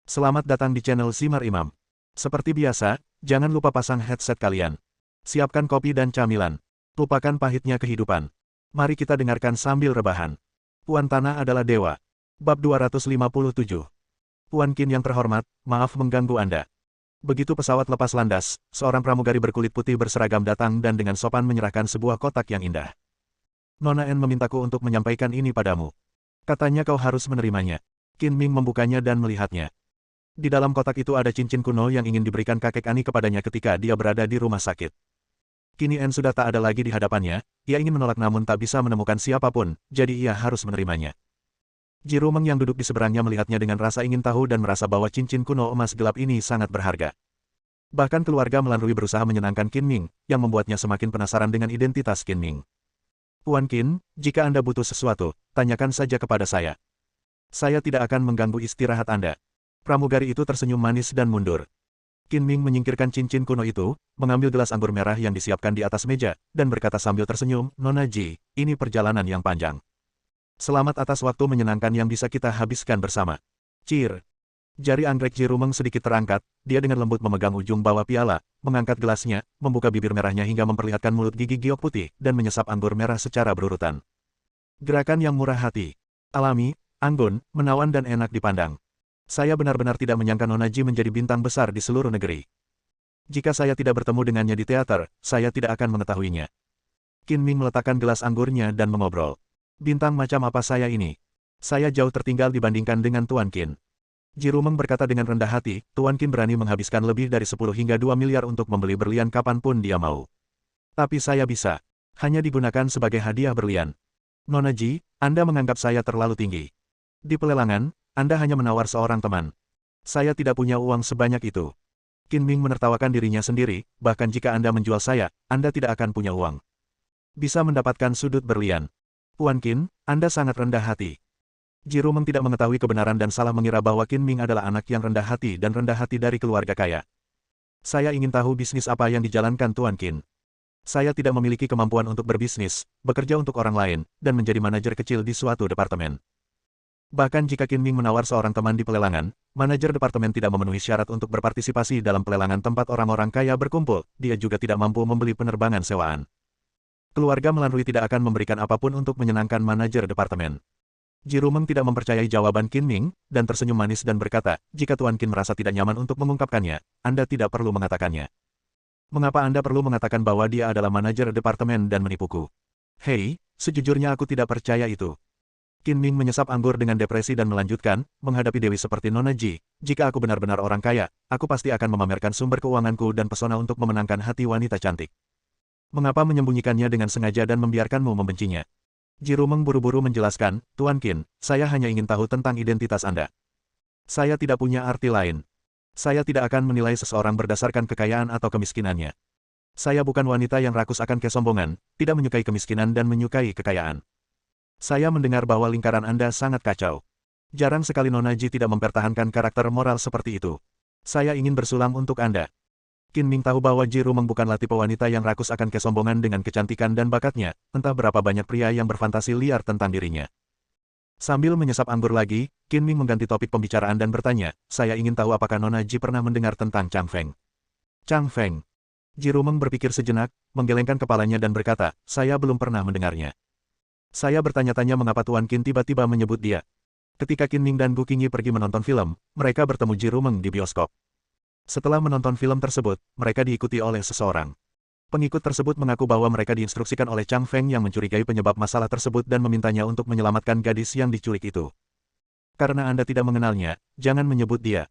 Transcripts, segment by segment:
Selamat datang di channel Simar Imam. Seperti biasa, jangan lupa pasang headset kalian. Siapkan kopi dan camilan. Lupakan pahitnya kehidupan. Mari kita dengarkan sambil rebahan. Puan Tanah adalah dewa. Bab 257. Puan Qin yang terhormat, maaf mengganggu Anda. Begitu pesawat lepas landas, seorang pramugari berkulit putih berseragam datang dan dengan sopan menyerahkan sebuah kotak yang indah. Nona N memintaku untuk menyampaikan ini padamu. Katanya kau harus menerimanya. Qin Ming membukanya dan melihatnya. Di dalam kotak itu ada cincin kuno yang ingin diberikan kakek Ani kepadanya ketika dia berada di rumah sakit. Kini N sudah tak ada lagi di hadapannya, ia ingin menolak namun tak bisa menemukan siapapun, jadi ia harus menerimanya. Ji Rumeng yang duduk di seberangnya melihatnya dengan rasa ingin tahu dan merasa bahwa cincin kuno emas gelap ini sangat berharga. Bahkan keluarga melalui berusaha menyenangkan Qin Ming, yang membuatnya semakin penasaran dengan identitas Qin Ming. Puan Qin, jika Anda butuh sesuatu, tanyakan saja kepada saya. Saya tidak akan mengganggu istirahat Anda. Pramugari itu tersenyum manis dan mundur. Qin Ming menyingkirkan cincin kuno itu, mengambil gelas anggur merah yang disiapkan di atas meja, dan berkata sambil tersenyum, Nona Ji, ini perjalanan yang panjang. Selamat atas waktu menyenangkan yang bisa kita habiskan bersama. Cheer. Jari anggrek Ji Rumeng sedikit terangkat, dia dengan lembut memegang ujung bawah piala, mengangkat gelasnya, membuka bibir merahnya hingga memperlihatkan mulut gigi giok putih, dan menyesap anggur merah secara berurutan. Gerakan yang murah hati. Alami, anggun, menawan dan enak dipandang. Saya benar-benar tidak menyangka Nona Ji menjadi bintang besar di seluruh negeri. Jika saya tidak bertemu dengannya di teater, saya tidak akan mengetahuinya. Qin Ming meletakkan gelas anggurnya dan mengobrol. Bintang macam apa saya ini? Saya jauh tertinggal dibandingkan dengan Tuan Qin. Ji Rumeng berkata dengan rendah hati, Tuan Qin berani menghabiskan lebih dari 10 hingga 2 miliar untuk membeli berlian kapanpun dia mau. Tapi saya bisa. Hanya digunakan sebagai hadiah berlian. Nona Ji, Anda menganggap saya terlalu tinggi. Di pelelangan, Anda hanya menawar seorang teman. Saya tidak punya uang sebanyak itu. Qin Ming menertawakan dirinya sendiri, bahkan jika Anda menjual saya, Anda tidak akan punya uang. Bisa mendapatkan sudut berlian. Puan Qin, Anda sangat rendah hati. Ji Rumeng tidak mengetahui kebenaran dan salah mengira bahwa Qin Ming adalah anak yang rendah hati dan rendah hati dari keluarga kaya. Saya ingin tahu bisnis apa yang dijalankan Tuan Qin. Saya tidak memiliki kemampuan untuk berbisnis, bekerja untuk orang lain, dan menjadi manajer kecil di suatu departemen. Bahkan jika Qin Ming menawar seorang teman di pelelangan, manajer departemen tidak memenuhi syarat untuk berpartisipasi dalam pelelangan tempat orang-orang kaya berkumpul, dia juga tidak mampu membeli penerbangan sewaan. Keluarga melalui tidak akan memberikan apapun untuk menyenangkan manajer departemen. Ji Rumeng tidak mempercayai jawaban Qin Ming, dan tersenyum manis dan berkata, jika Tuan Qin merasa tidak nyaman untuk mengungkapkannya, Anda tidak perlu mengatakannya. Mengapa Anda perlu mengatakan bahwa dia adalah manajer departemen dan menipuku? Hei, sejujurnya aku tidak percaya itu. Qin Ming menyesap anggur dengan depresi dan melanjutkan, menghadapi dewi seperti Nona Ji, jika aku benar-benar orang kaya, aku pasti akan memamerkan sumber keuanganku dan pesona untuk memenangkan hati wanita cantik. Mengapa menyembunyikannya dengan sengaja dan membiarkanmu membencinya? Ji Rumeng buru-buru menjelaskan, Tuan Qin, saya hanya ingin tahu tentang identitas Anda. Saya tidak punya arti lain. Saya tidak akan menilai seseorang berdasarkan kekayaan atau kemiskinannya. Saya bukan wanita yang rakus akan kesombongan, tidak menyukai kemiskinan dan menyukai kekayaan. Saya mendengar bahwa lingkaran Anda sangat kacau. Jarang sekali Nona Ji tidak mempertahankan karakter moral seperti itu. Saya ingin bersulang untuk Anda. Qin Ming tahu bahwa Ji Rumeng bukanlah tipe wanita yang rakus akan kesombongan dengan kecantikan dan bakatnya, entah berapa banyak pria yang berfantasi liar tentang dirinya. Sambil menyesap anggur lagi, Qin Ming mengganti topik pembicaraan dan bertanya, saya ingin tahu apakah Nona Ji pernah mendengar tentang Chang Feng. Chang Feng. Ji Rumeng berpikir sejenak, menggelengkan kepalanya dan berkata, saya belum pernah mendengarnya. Saya bertanya-tanya mengapa Tuan Qin tiba-tiba menyebut dia. Ketika Qin Ming dan Gu Qingyi pergi menonton film, mereka bertemu Ji Rumeng di bioskop. Setelah menonton film tersebut, mereka diikuti oleh seseorang. Pengikut tersebut mengaku bahwa mereka diinstruksikan oleh Chang Feng yang mencurigai penyebab masalah tersebut dan memintanya untuk menyelamatkan gadis yang diculik itu. Karena Anda tidak mengenalnya, jangan menyebut dia.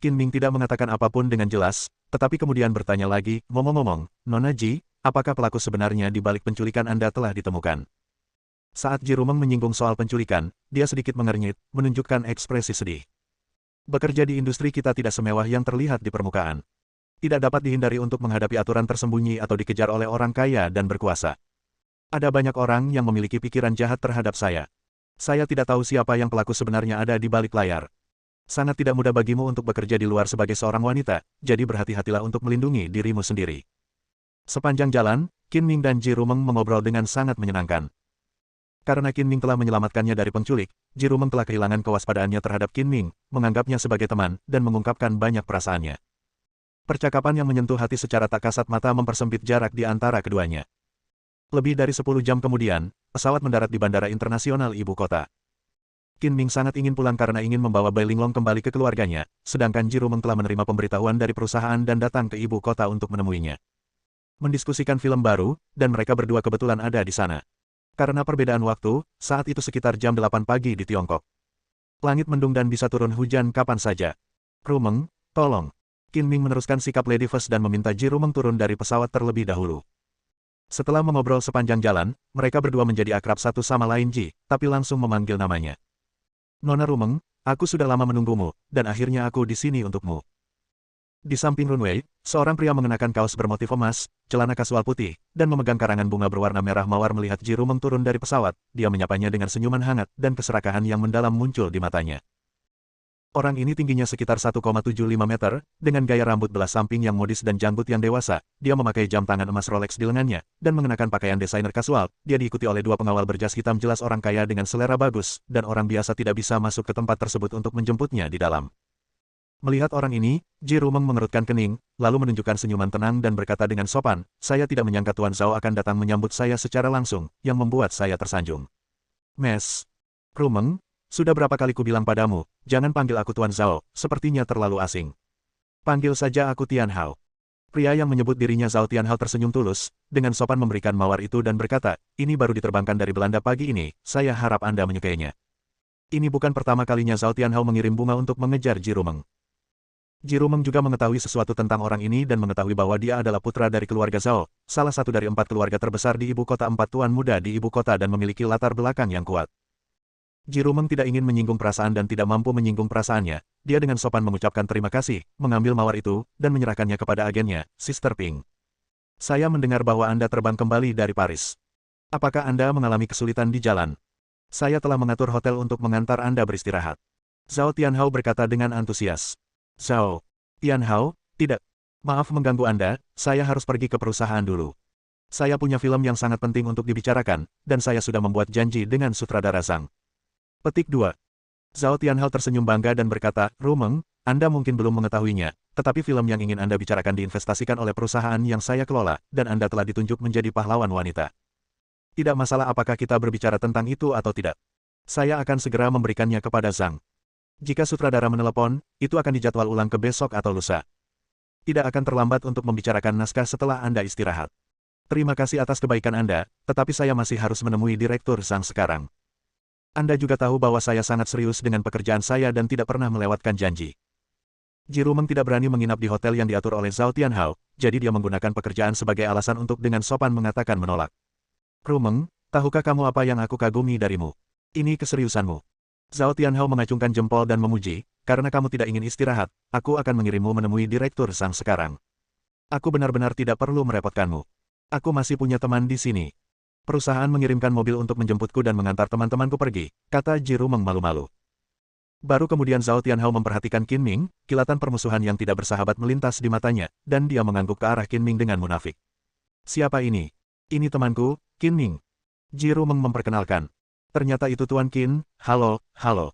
Qin Ming tidak mengatakan apapun dengan jelas, tetapi kemudian bertanya lagi, ngomong-ngomong, Nona Ji, apakah pelaku sebenarnya di balik penculikan Anda telah ditemukan? Saat Ji Rumeng menyinggung soal penculikan, dia sedikit mengernyit, menunjukkan ekspresi sedih. Bekerja di industri kita tidak semewah yang terlihat di permukaan. Tidak dapat dihindari untuk menghadapi aturan tersembunyi atau dikejar oleh orang kaya dan berkuasa. Ada banyak orang yang memiliki pikiran jahat terhadap saya. Saya tidak tahu siapa yang pelaku sebenarnya ada di balik layar. Sangat tidak mudah bagimu untuk bekerja di luar sebagai seorang wanita, jadi berhati-hatilah untuk melindungi dirimu sendiri. Sepanjang jalan, Qin Ming dan Ji Rumeng mengobrol dengan sangat menyenangkan. Karena Qin Ming telah menyelamatkannya dari penculik, Ji Rumeng telah kehilangan kewaspadaannya terhadap Qin Ming, menganggapnya sebagai teman, dan mengungkapkan banyak perasaannya. Percakapan yang menyentuh hati secara tak kasat mata mempersempit jarak di antara keduanya. Lebih dari 10 jam kemudian, pesawat mendarat di Bandara Internasional Ibu Kota. Qin Ming sangat ingin pulang karena ingin membawa Bai Linglong kembali ke keluarganya, sedangkan Ji Rumeng telah menerima pemberitahuan dari perusahaan dan datang ke ibu kota untuk menemuinya. Mendiskusikan film baru, dan mereka berdua kebetulan ada di sana. Karena perbedaan waktu, saat itu sekitar jam 8 pagi di Tiongkok. Langit mendung dan bisa turun hujan kapan saja. Rumeng, tolong. Qin Ming meneruskan sikap Lady First dan meminta Ji Rumeng turun dari pesawat terlebih dahulu. Setelah mengobrol sepanjang jalan, mereka berdua menjadi akrab satu sama lain Ji, tapi langsung memanggil namanya. Nona Rumeng, aku sudah lama menunggumu, dan akhirnya aku di sini untukmu. Di samping runway, seorang pria mengenakan kaos bermotif emas, celana kasual putih, dan memegang karangan bunga berwarna merah mawar melihat Ji Rumeng turun dari pesawat, dia menyapanya dengan senyuman hangat dan keserakahan yang mendalam muncul di matanya. Orang ini tingginya sekitar 1,75 meter, dengan gaya rambut belah samping yang modis dan janggut yang dewasa, dia memakai jam tangan emas Rolex di lengannya, dan mengenakan pakaian desainer kasual, dia diikuti oleh dua pengawal berjas hitam jelas orang kaya dengan selera bagus, dan orang biasa tidak bisa masuk ke tempat tersebut untuk menjemputnya di dalam. Melihat orang ini, Ji Rumeng mengerutkan kening, lalu menunjukkan senyuman tenang dan berkata dengan sopan, saya tidak menyangka Tuan Zhao akan datang menyambut saya secara langsung, yang membuat saya tersanjung. Mes. Rumeng, sudah berapa kali ku bilang padamu, jangan panggil aku Tuan Zhao, sepertinya terlalu asing. Panggil saja aku Tian Hao. Pria yang menyebut dirinya Zhao Tian Hao tersenyum tulus, dengan sopan memberikan mawar itu dan berkata, ini baru diterbangkan dari Belanda pagi ini, saya harap Anda menyukainya. Ini bukan pertama kalinya Zhao Tian Hao mengirim bunga untuk mengejar Ji Rumeng. Ji Rumeng juga mengetahui sesuatu tentang orang ini dan mengetahui bahwa dia adalah putra dari keluarga Zhao, salah satu dari 4 keluarga terbesar di ibu kota, 4 tuan muda di ibu kota dan memiliki latar belakang yang kuat. Ji Rumeng tidak ingin menyinggung perasaan dan tidak mampu menyinggung perasaannya, dia dengan sopan mengucapkan terima kasih, mengambil mawar itu, dan menyerahkannya kepada agennya, Sister Ping. Saya mendengar bahwa Anda terbang kembali dari Paris. Apakah Anda mengalami kesulitan di jalan? Saya telah mengatur hotel untuk mengantar Anda beristirahat. Zhao Tianhao berkata dengan antusias. Zhao Tianhao, tidak. Maaf mengganggu Anda, saya harus pergi ke perusahaan dulu. Saya punya film yang sangat penting untuk dibicarakan, dan saya sudah membuat janji dengan sutradara Zhang. Petik 2. Zhao Tianhao tersenyum bangga dan berkata, Rumeng, Anda mungkin belum mengetahuinya, tetapi film yang ingin Anda bicarakan diinvestasikan oleh perusahaan yang saya kelola, dan Anda telah ditunjuk menjadi pahlawan wanita. Tidak masalah apakah kita berbicara tentang itu atau tidak. Saya akan segera memberikannya kepada Zhang. Jika sutradara menelepon, itu akan dijadwal ulang ke besok atau lusa. Tidak akan terlambat untuk membicarakan naskah setelah Anda istirahat. Terima kasih atas kebaikan Anda, tetapi saya masih harus menemui Direktur Zhang sekarang. Anda juga tahu bahwa saya sangat serius dengan pekerjaan saya dan tidak pernah melewatkan janji. Ji Rumeng tidak berani menginap di hotel yang diatur oleh Zhao Tianhao, jadi dia menggunakan pekerjaan sebagai alasan untuk dengan sopan mengatakan menolak. Rumeng, tahukah kamu apa yang aku kagumi darimu? Ini keseriusanmu. Zhao Tianhao mengacungkan jempol dan memuji, karena kamu tidak ingin istirahat, aku akan mengirimmu menemui Direktur Zhang sekarang. Aku benar-benar tidak perlu merepotkanmu. Aku masih punya teman di sini. Perusahaan mengirimkan mobil untuk menjemputku dan mengantar teman-temanku pergi, kata Ji Rumeng malu-malu. Baru kemudian Zhao Tianhao memperhatikan Qin Ming, kilatan permusuhan yang tidak bersahabat melintas di matanya, dan dia mengangguk ke arah Qin Ming dengan munafik. Siapa ini? Ini temanku, Qin Ming. Ji Rumeng memperkenalkan. Ternyata itu Tuan Qin, halo, halo.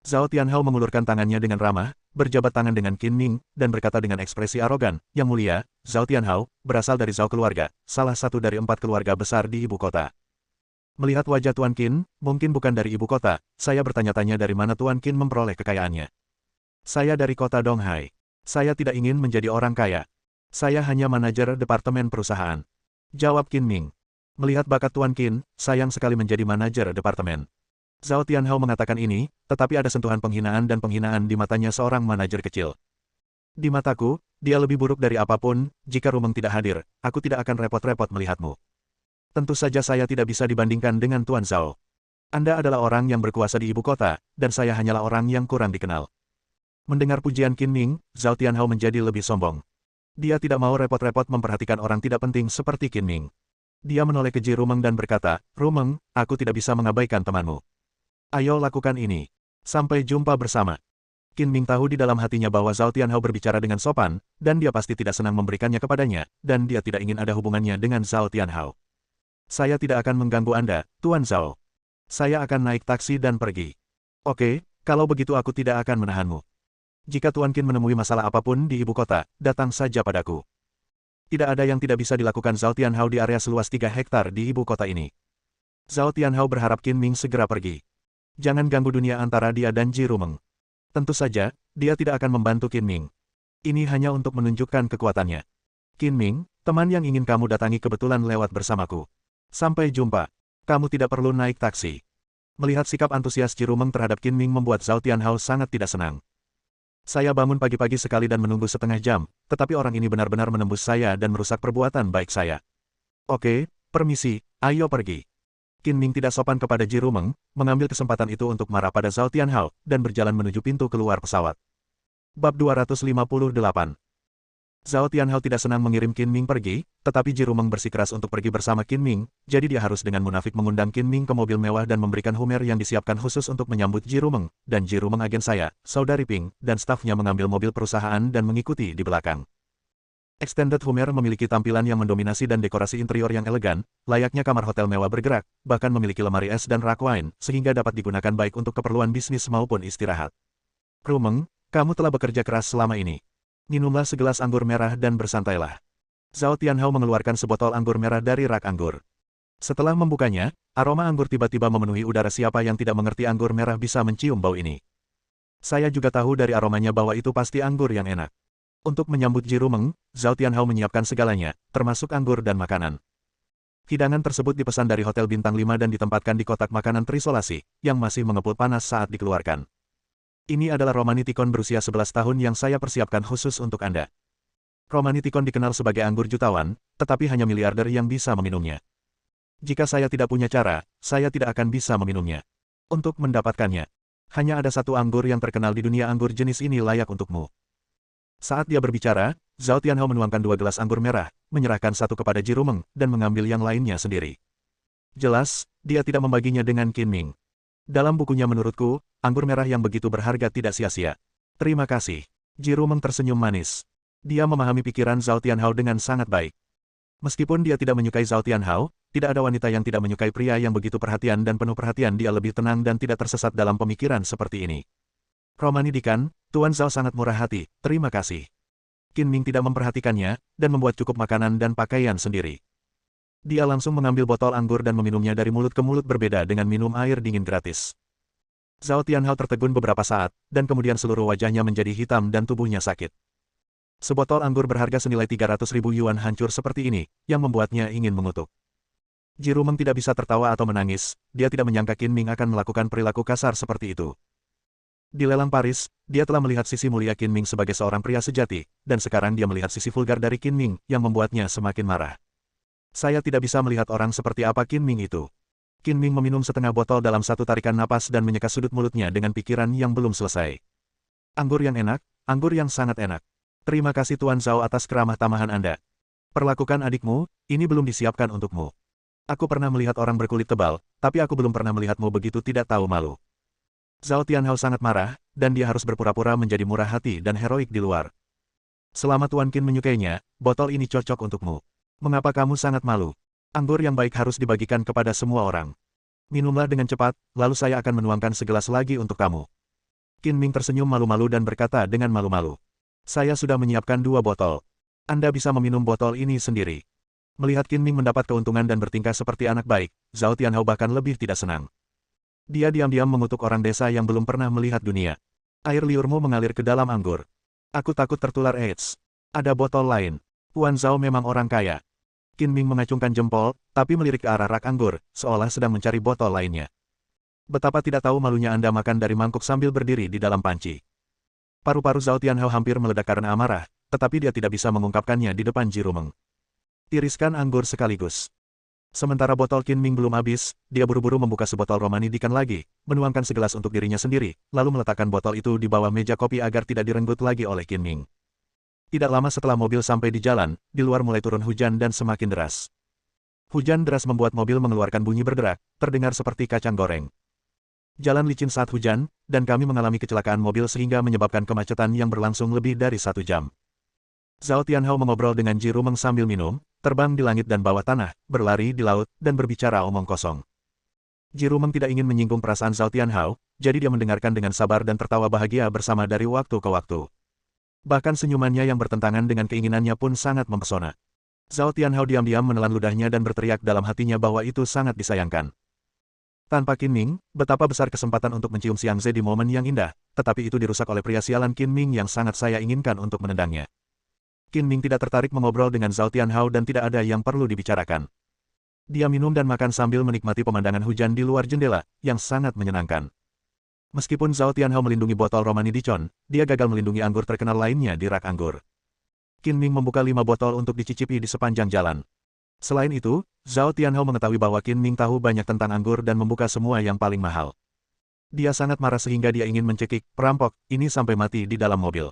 Zhao Tianhao mengulurkan tangannya dengan ramah, berjabat tangan dengan Qin Ming, dan berkata dengan ekspresi arogan, Yang mulia, Zhao Tianhao, berasal dari Zhao keluarga, salah satu dari 4 keluarga besar di ibu kota. Melihat wajah Tuan Qin, mungkin bukan dari ibu kota, saya bertanya-tanya dari mana Tuan Qin memperoleh kekayaannya. Saya dari kota Donghai. Saya tidak ingin menjadi orang kaya. Saya hanya manajer departemen perusahaan. Jawab Qin Ming. Melihat bakat Tuan Qin, sayang sekali menjadi manajer departemen. Zhao Tianhao mengatakan ini, tetapi ada sentuhan penghinaan dan penghinaan di matanya seorang manajer kecil. Di mataku, dia lebih buruk dari apapun, jika Rumeng tidak hadir, aku tidak akan repot-repot melihatmu. Tentu saja saya tidak bisa dibandingkan dengan Tuan Zhao. Anda adalah orang yang berkuasa di ibu kota, dan saya hanyalah orang yang kurang dikenal. Mendengar pujian Qin Ming, Zhao Tianhao menjadi lebih sombong. Dia tidak mau repot-repot memperhatikan orang tidak penting seperti Qin Ming. Dia menoleh ke Ji Rumeng dan berkata, Rumeng, aku tidak bisa mengabaikan temanmu. Ayo lakukan ini. Sampai jumpa bersama. Qin Ming tahu di dalam hatinya bahwa Zhao Tianhao berbicara dengan sopan, dan dia pasti tidak senang memberikannya kepadanya, dan dia tidak ingin ada hubungannya dengan Zhao Tianhao. Saya tidak akan mengganggu Anda, Tuan Zhao. Saya akan naik taksi dan pergi. Oke, kalau begitu aku tidak akan menahanmu. Jika Tuan Qin menemui masalah apapun di ibu kota, datang saja padaku. Tidak ada yang tidak bisa dilakukan Zhao Tianhao di area seluas 3 hektar di ibu kota ini. Zhao Tianhao berharap Qin Ming segera pergi. Jangan ganggu dunia antara dia dan Ji Rumeng. Tentu saja, dia tidak akan membantu Qin Ming. Ini hanya untuk menunjukkan kekuatannya. Qin Ming, teman yang ingin kamu datangi kebetulan lewat bersamaku. Sampai jumpa. Kamu tidak perlu naik taksi. Melihat sikap antusias Ji Rumeng terhadap Qin Ming membuat Zhao Tianhao sangat tidak senang. Saya bangun pagi-pagi sekali dan menunggu setengah jam, tetapi orang ini benar-benar menembus saya dan merusak perbuatan baik saya. Oke, permisi, ayo pergi. Qin Ming tidak sopan kepada Ji Rumeng, mengambil kesempatan itu untuk marah pada Zhao Tianhao, dan berjalan menuju pintu keluar pesawat. Bab 258. Zhao Tianhao tidak senang mengirim Qin Ming pergi, tetapi Ji Rumeng bersikeras untuk pergi bersama Qin Ming, jadi dia harus dengan munafik mengundang Qin Ming ke mobil mewah dan memberikan Hummer yang disiapkan khusus untuk menyambut Ji Rumeng, dan Ji Rumeng agen saya, saudari Ping, dan stafnya mengambil mobil perusahaan dan mengikuti di belakang. Extended Hummer memiliki tampilan yang mendominasi dan dekorasi interior yang elegan, layaknya kamar hotel mewah bergerak, bahkan memiliki lemari es dan rak wine, sehingga dapat digunakan baik untuk keperluan bisnis maupun istirahat. Rumeng, kamu telah bekerja keras selama ini. Minumlah segelas anggur merah dan bersantailah. Zhao Tianhao mengeluarkan sebotol anggur merah dari rak anggur. Setelah membukanya, aroma anggur tiba-tiba memenuhi udara. Siapa yang tidak mengerti anggur merah bisa mencium bau ini. Saya juga tahu dari aromanya bahwa itu pasti anggur yang enak. Untuk menyambut Ji Rumeng, Zhao Tianhao menyiapkan segalanya, termasuk anggur dan makanan. Hidangan tersebut dipesan dari Hotel Bintang 5 dan ditempatkan di kotak makanan terisolasi, yang masih mengepul panas saat dikeluarkan. Ini adalah Romaniticon berusia 11 tahun yang saya persiapkan khusus untuk Anda. Romaniticon dikenal sebagai anggur jutawan, tetapi hanya miliarder yang bisa meminumnya. Jika saya tidak punya cara, saya tidak akan bisa meminumnya. Untuk mendapatkannya, hanya ada satu anggur yang terkenal di dunia. Anggur jenis ini layak untukmu. Saat dia berbicara, Zhao Tianhao menuangkan 2 gelas anggur merah, menyerahkan satu kepada Ji Rumeng, dan mengambil yang lainnya sendiri. Jelas, dia tidak membaginya dengan Qin Ming. Dalam bukunya menurutku, anggur merah yang begitu berharga tidak sia-sia. Terima kasih. Ji Rumeng tersenyum manis. Dia memahami pikiran Zhao Tianhao dengan sangat baik. Meskipun dia tidak menyukai Zhao Tianhao, tidak ada wanita yang tidak menyukai pria yang begitu perhatian dan penuh perhatian. Dia lebih tenang dan tidak tersesat dalam pemikiran seperti ini. Romanidikan, Tuan Zhao sangat murah hati, terima kasih. Qin Ming tidak memperhatikannya, dan membuat cukup makanan dan pakaian sendiri. Dia langsung mengambil botol anggur dan meminumnya dari mulut ke mulut berbeda dengan minum air dingin gratis. Zhao Tianhao tertegun beberapa saat, dan kemudian seluruh wajahnya menjadi hitam dan tubuhnya sakit. Sebotol anggur berharga senilai 300.000 yuan hancur seperti ini, yang membuatnya ingin mengutuk. Ji Rumeng tidak bisa tertawa atau menangis, dia tidak menyangka Qin Ming akan melakukan perilaku kasar seperti itu. Di lelang Paris, dia telah melihat sisi mulia Qin Ming sebagai seorang pria sejati, dan sekarang dia melihat sisi vulgar dari Qin Ming, yang membuatnya semakin marah. Saya tidak bisa melihat orang seperti apa Qin Ming itu. Qin Ming meminum setengah botol dalam satu tarikan napas dan menyeka sudut mulutnya dengan pikiran yang belum selesai. Anggur yang enak, anggur yang sangat enak. Terima kasih Tuan Zhao atas keramah tamahan Anda. Perlakukan adikmu, ini belum disiapkan untukmu. Aku pernah melihat orang berkulit tebal, tapi aku belum pernah melihatmu begitu tidak tahu malu. Zhao Tianhao sangat marah, dan dia harus berpura-pura menjadi murah hati dan heroik di luar. Selama Tuan Qin menyukainya, botol ini cocok untukmu. Mengapa kamu sangat malu? Anggur yang baik harus dibagikan kepada semua orang. Minumlah dengan cepat, lalu saya akan menuangkan segelas lagi untuk kamu. Qin Ming tersenyum malu-malu dan berkata dengan malu-malu. Saya sudah menyiapkan 2 botol. Anda bisa meminum botol ini sendiri. Melihat Qin Ming mendapat keuntungan dan bertingkah seperti anak baik, Zhao Tianhao bahkan lebih tidak senang. Dia diam-diam mengutuk orang desa yang belum pernah melihat dunia. Air liurmu mengalir ke dalam anggur. Aku takut tertular AIDS. Ada botol lain. Tuan Zhao memang orang kaya. Qin Ming mengacungkan jempol, tapi melirik ke arah rak anggur, seolah sedang mencari botol lainnya. Betapa tidak tahu malunya Anda makan dari mangkuk sambil berdiri di dalam panci. Paru-paru Zhao Tianhao hampir meledak karena amarah, tetapi dia tidak bisa mengungkapkannya di depan Ji Rumeng. Tiriskan anggur sekaligus. Sementara botol Qin Ming belum habis, dia buru-buru membuka sebotol Romanidikan lagi, menuangkan segelas untuk dirinya sendiri, lalu meletakkan botol itu di bawah meja kopi agar tidak direnggut lagi oleh Qin Ming. Tidak lama setelah mobil sampai di jalan, di luar mulai turun hujan dan semakin deras. Hujan deras membuat mobil mengeluarkan bunyi berderak, terdengar seperti kacang goreng. Jalan licin saat hujan, dan kami mengalami kecelakaan mobil sehingga menyebabkan kemacetan yang berlangsung lebih dari 1 jam. Zhao Tianhao mengobrol dengan Ji Rumeng sambil minum, terbang di langit dan bawah tanah, berlari di laut, dan berbicara omong kosong. Jirumeng tidak ingin menyinggung perasaan Zhao Tianhao, jadi dia mendengarkan dengan sabar dan tertawa bahagia bersama dari waktu ke waktu. Bahkan senyumannya yang bertentangan dengan keinginannya pun sangat mempesona. Zhao Tianhao diam-diam menelan ludahnya dan berteriak dalam hatinya bahwa itu sangat disayangkan. Tanpa Qin Ming, betapa besar kesempatan untuk mencium Xiang Ze di momen yang indah, tetapi itu dirusak oleh pria sialan Qin Ming yang sangat saya inginkan untuk menendangnya. Qin Ming tidak tertarik mengobrol dengan Zhao Tianhao dan tidak ada yang perlu dibicarakan. Dia minum dan makan sambil menikmati pemandangan hujan di luar jendela, yang sangat menyenangkan. Meskipun Zhao Tianhao melindungi botol Romani Dicon, dia gagal melindungi anggur terkenal lainnya di rak anggur. Qin Ming membuka 5 botol untuk dicicipi di sepanjang jalan. Selain itu, Zhao Tianhao mengetahui bahwa Qin Ming tahu banyak tentang anggur dan membuka semua yang paling mahal. Dia sangat marah sehingga dia ingin mencekik perampok ini sampai mati di dalam mobil.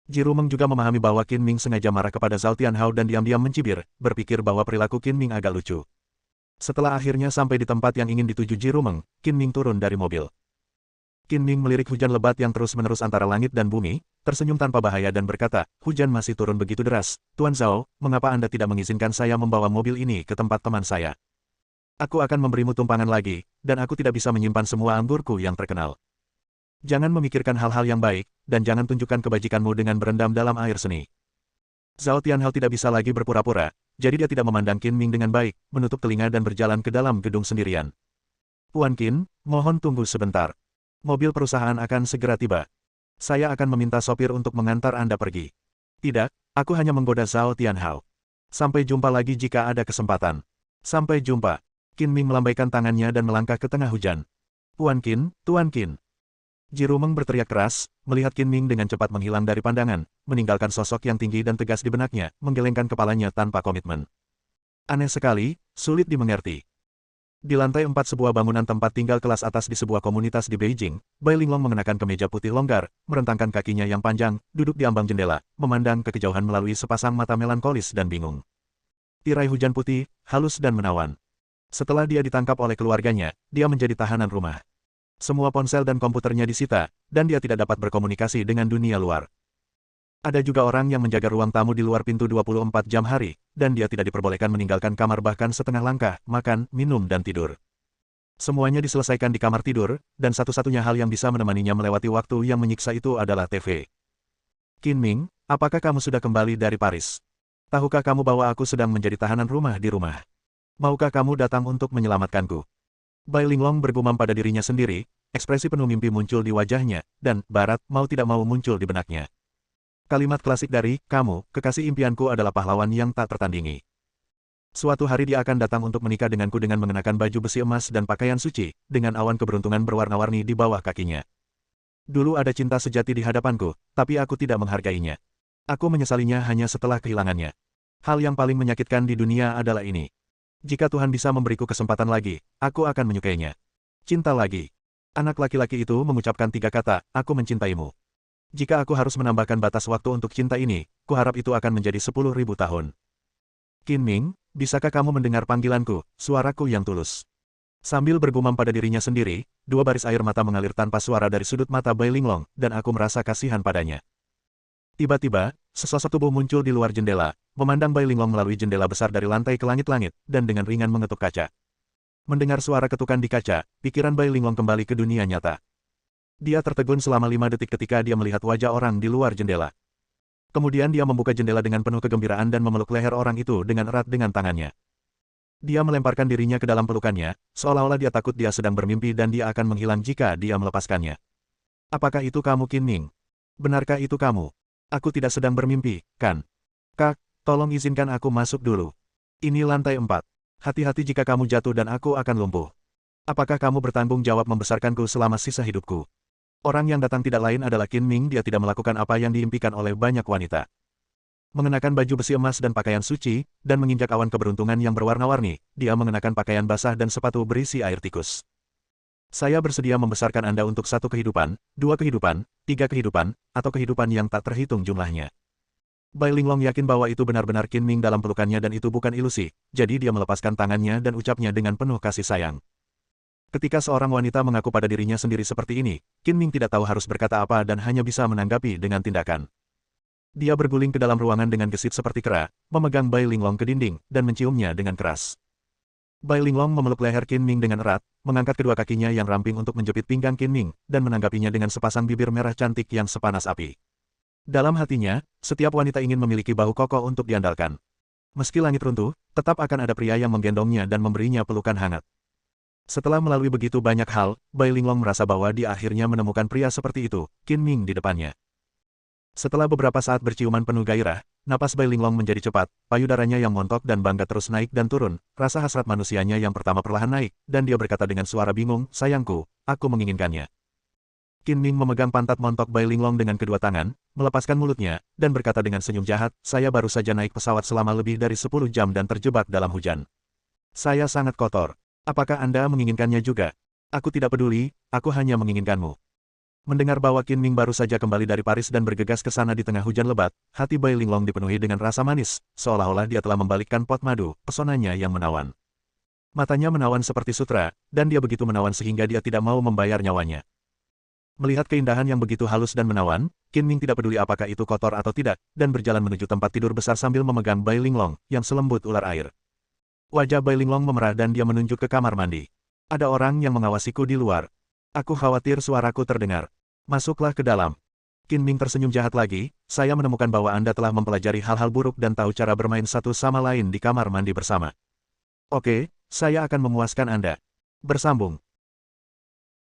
Jirumeng juga memahami bahwa Qin Ming sengaja marah kepada Zhao Tianhao dan diam-diam mencibir, berpikir bahwa perilaku Qin Ming agak lucu. Setelah akhirnya sampai di tempat yang ingin dituju Jirumeng, Qin Ming turun dari mobil. Qin Ming melirik hujan lebat yang terus-menerus antara langit dan bumi, tersenyum tanpa bahaya dan berkata, hujan masih turun begitu deras. Tuan Zhao, mengapa Anda tidak mengizinkan saya membawa mobil ini ke tempat teman saya? Aku akan memberimu tumpangan lagi, dan aku tidak bisa menyimpan semua anggurku yang terkenal. Jangan memikirkan hal-hal yang baik, dan jangan tunjukkan kebajikanmu dengan berendam dalam air seni. Zhao Tianhao tidak bisa lagi berpura-pura, jadi dia tidak memandang Qin Ming dengan baik, menutup telinga dan berjalan ke dalam gedung sendirian. Puan Qin, mohon tunggu sebentar. Mobil perusahaan akan segera tiba. Saya akan meminta sopir untuk mengantar Anda pergi. Tidak, aku hanya menggoda Zhao Tianhao. Sampai jumpa lagi jika ada kesempatan. Sampai jumpa. Qin Ming melambaikan tangannya dan melangkah ke tengah hujan. Puan Qin, Tuan Qin. Jirumeng berteriak keras, melihat Qin Ming dengan cepat menghilang dari pandangan, meninggalkan sosok yang tinggi dan tegas di benaknya, menggelengkan kepalanya tanpa komitmen. Aneh sekali, sulit dimengerti. Di lantai 4 sebuah bangunan tempat tinggal kelas atas di sebuah komunitas di Beijing, Bai Linglong mengenakan kemeja putih longgar, merentangkan kakinya yang panjang, duduk di ambang jendela, memandang ke kejauhan melalui sepasang mata melankolis dan bingung. Tirai hujan putih, halus dan menawan. Setelah dia ditangkap oleh keluarganya, dia menjadi tahanan rumah. Semua ponsel dan komputernya disita, dan dia tidak dapat berkomunikasi dengan dunia luar. Ada juga orang yang menjaga ruang tamu di luar pintu 24 jam hari, dan dia tidak diperbolehkan meninggalkan kamar bahkan setengah langkah, makan, minum dan tidur. Semuanya diselesaikan di kamar tidur, dan satu-satunya hal yang bisa menemaninya melewati waktu yang menyiksa itu adalah TV. Qin Ming, apakah kamu sudah kembali dari Paris? Tahukah kamu bahwa aku sedang menjadi tahanan rumah di rumah? Maukah kamu datang untuk menyelamatkanku? Bai Linglong bergumam pada dirinya sendiri, ekspresi penuh mimpi muncul di wajahnya, dan barat mau tidak mau muncul di benaknya. Kalimat klasik dari, kamu, kekasih impianku adalah pahlawan yang tak tertandingi. Suatu hari dia akan datang untuk menikah denganku dengan mengenakan baju besi emas dan pakaian suci, dengan awan keberuntungan berwarna-warni di bawah kakinya. Dulu ada cinta sejati di hadapanku, tapi aku tidak menghargainya. Aku menyesalinya hanya setelah kehilangannya. Hal yang paling menyakitkan di dunia adalah ini. Jika Tuhan bisa memberiku kesempatan lagi, aku akan menyukainya. Cinta lagi. Anak laki-laki itu mengucapkan 3 kata, aku mencintaimu. Jika aku harus menambahkan batas waktu untuk cinta ini, kuharap itu akan menjadi 10.000 tahun. Qin Ming, bisakah kamu mendengar panggilanku, suaraku yang tulus? Sambil bergumam pada dirinya sendiri, 2 baris air mata mengalir tanpa suara dari sudut mata Bai Linglong, dan aku merasa kasihan padanya. Tiba-tiba, sesosok tubuh muncul di luar jendela, memandang Bai Linglong melalui jendela besar dari lantai ke langit-langit, dan dengan ringan mengetuk kaca. Mendengar suara ketukan di kaca, pikiran Bai Linglong kembali ke dunia nyata. Dia tertegun selama 5 detik ketika dia melihat wajah orang di luar jendela. Kemudian dia membuka jendela dengan penuh kegembiraan dan memeluk leher orang itu dengan erat dengan tangannya. Dia melemparkan dirinya ke dalam pelukannya, seolah-olah dia takut dia sedang bermimpi dan dia akan menghilang jika dia melepaskannya. Apakah itu kamu, Qin Ming? Benarkah itu kamu? Aku tidak sedang bermimpi, kan? Kak, tolong izinkan aku masuk dulu. Ini lantai 4. Hati-hati jika kamu jatuh dan aku akan lumpuh. Apakah kamu bertanggung jawab membesarkanku selama sisa hidupku? Orang yang datang tidak lain adalah Qin Ming. Dia tidak melakukan apa yang diimpikan oleh banyak wanita. Mengenakan baju besi emas dan pakaian suci, dan menginjak awan keberuntungan yang berwarna-warni, dia mengenakan pakaian basah dan sepatu berisi air tikus. Saya bersedia membesarkan Anda untuk 1 kehidupan, 2 kehidupan, 3 kehidupan, atau kehidupan yang tak terhitung jumlahnya. Bai Linglong yakin bahwa itu benar-benar Qin Ming dalam pelukannya dan itu bukan ilusi, jadi dia melepaskan tangannya dan ucapnya dengan penuh kasih sayang. Ketika seorang wanita mengaku pada dirinya sendiri seperti ini, Qin Ming tidak tahu harus berkata apa dan hanya bisa menanggapi dengan tindakan. Dia berguling ke dalam ruangan dengan gesit seperti kera, memegang Bai Linglong ke dinding, dan menciumnya dengan keras. Bai Linglong memeluk leher Qin Ming dengan erat, mengangkat kedua kakinya yang ramping untuk menjepit pinggang Qin Ming, dan menanggapinya dengan sepasang bibir merah cantik yang sepanas api. Dalam hatinya, setiap wanita ingin memiliki bahu kokoh untuk diandalkan. Meski langit runtuh, tetap akan ada pria yang menggendongnya dan memberinya pelukan hangat. Setelah melalui begitu banyak hal, Bai Linglong merasa bahwa dia akhirnya menemukan pria seperti itu, Qin Ming di depannya. Setelah beberapa saat berciuman penuh gairah, napas Bai Linglong menjadi cepat, payudaranya yang montok dan bangga terus naik dan turun, rasa hasrat manusianya yang pertama perlahan naik, dan dia berkata dengan suara bingung, sayangku, aku menginginkannya. Qin Ming memegang pantat montok Bai Linglong dengan kedua tangan, melepaskan mulutnya, dan berkata dengan senyum jahat, saya baru saja naik pesawat selama lebih dari 10 jam dan terjebak dalam hujan. Saya sangat kotor. Apakah Anda menginginkannya juga? Aku tidak peduli, aku hanya menginginkanmu. Mendengar bahwa Qin Ming baru saja kembali dari Paris dan bergegas ke sana di tengah hujan lebat, hati Bai Linglong dipenuhi dengan rasa manis, seolah-olah dia telah membalikkan pot madu, pesonanya yang menawan. Matanya menawan seperti sutra, dan dia begitu menawan sehingga dia tidak mau membayar nyawanya. Melihat keindahan yang begitu halus dan menawan, Qin Ming tidak peduli apakah itu kotor atau tidak, dan berjalan menuju tempat tidur besar sambil memegang Bai Linglong, yang selembut ular air. Wajah Bai Linglong memerah dan dia menunjuk ke kamar mandi. Ada orang yang mengawasiku di luar. Aku khawatir suaraku terdengar. Masuklah ke dalam. Qin Ming tersenyum jahat lagi, saya menemukan bahwa Anda telah mempelajari hal-hal buruk dan tahu cara bermain satu sama lain di kamar mandi bersama. Oke, saya akan memuaskan Anda. Bersambung.